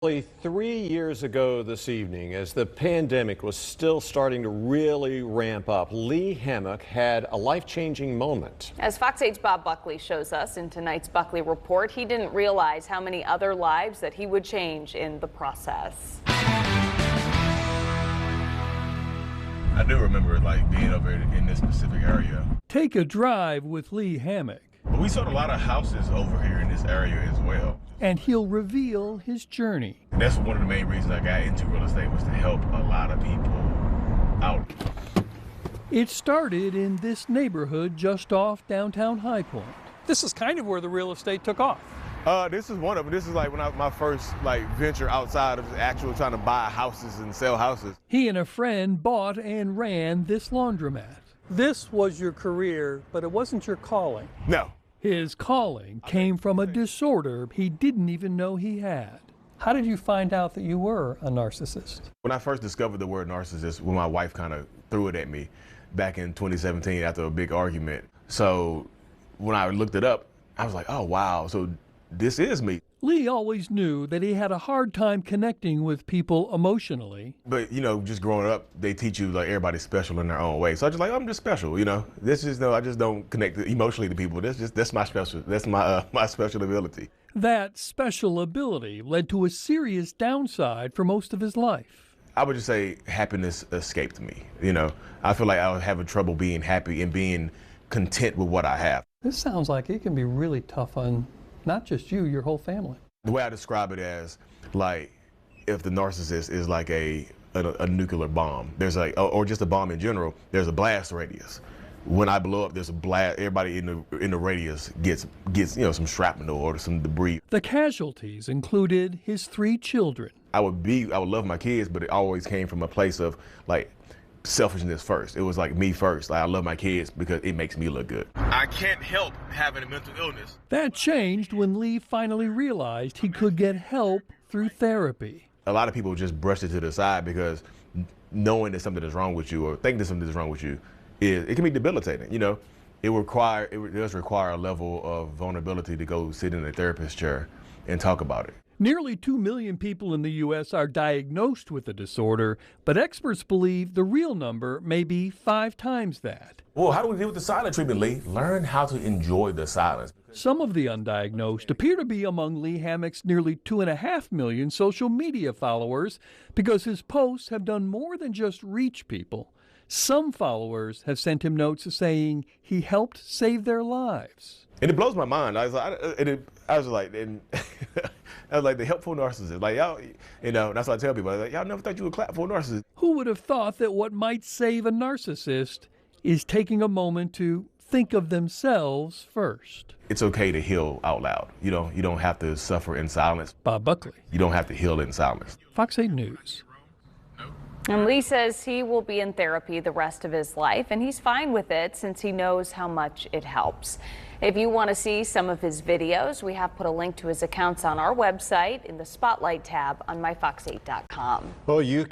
3 years ago this evening, as the pandemic was still starting to really ramp up, Lee Hammock had a life-changing moment. As Fox 8's Bob Buckley shows us in tonight's Buckley Report, he didn't realize how many other lives that he would change in the process. I do remember being over in this specific area. Take a drive with Lee Hammock. But we sold a lot of houses over here in this area as well. And he'll reveal his journey. And that's one of the main reasons I got into real estate, was to help a lot of people out. It started in this neighborhood just off downtown High Point. This is kind of where the real estate took off. This is one of them. This is my first venture outside of actual trying to buy houses and sell houses. He and a friend bought and ran this laundromat. This was your career, but it wasn't your calling. No. His calling came from a disorder he didn't even know he had. How did you find out that you were a narcissist? When I first discovered the word narcissist, when my wife kind of threw it at me back in 2017 after a big argument. So when I looked it up, I was like, oh, wow, so this is me. Lee always knew that he had a hard time connecting with people emotionally. But, just growing up, they teach you everybody's special in their own way. So I just I'm just special, This is I just don't connect emotionally to people. That's my special. That's my special ability. That special ability led to a serious downside for most of his life. I would just say happiness escaped me. I feel like I was having trouble being happy and being content with what I have. This sounds like it can be really tough on not just you, your whole family. The way I describe it as if the narcissist is like a nuclear bomb, there's or just a bomb in general, there's a blast radius. When I blow up, there's a blast. Everybody in the radius gets some shrapnel or some debris. The casualties included his 3 children. I would love my kids, but it always came from a place of selfishness first. It was me first. I love my kids because it makes me look good. I can't help having a mental illness. That changed when Lee finally realized he could get help through therapy. A lot of people just brush it to the side because knowing that something is wrong with you or thinking that something is wrong with you, it can be debilitating. It does require a level of vulnerability to go sit in a therapist chair and talk about it. Nearly 2 million people in the U.S. are diagnosed with the disorder, but experts believe the real number may be 5 times that. Well, how do we deal with the silent treatment, Lee? Learn how to enjoy the silence. Some of the undiagnosed appear to be among Lee Hammock's nearly 2.5 million social media followers because his posts have done more than just reach people. Some followers have sent him notes saying he helped save their lives. And it blows my mind. I was like, the helpful narcissist. Y'all, that's what I tell people. Y'all never thought you would clap for a narcissist. Who would have thought that what might save a narcissist is taking a moment to think of themselves first? It's okay to heal out loud. You don't have to suffer in silence. Bob Buckley. You don't have to heal in silence. Fox 8 News. And Lee says he will be in therapy the rest of his life, and he's fine with it since he knows how much it helps. If you want to see some of his videos, we have put a link to his accounts on our website in the Spotlight tab on myfox8.com. Well, you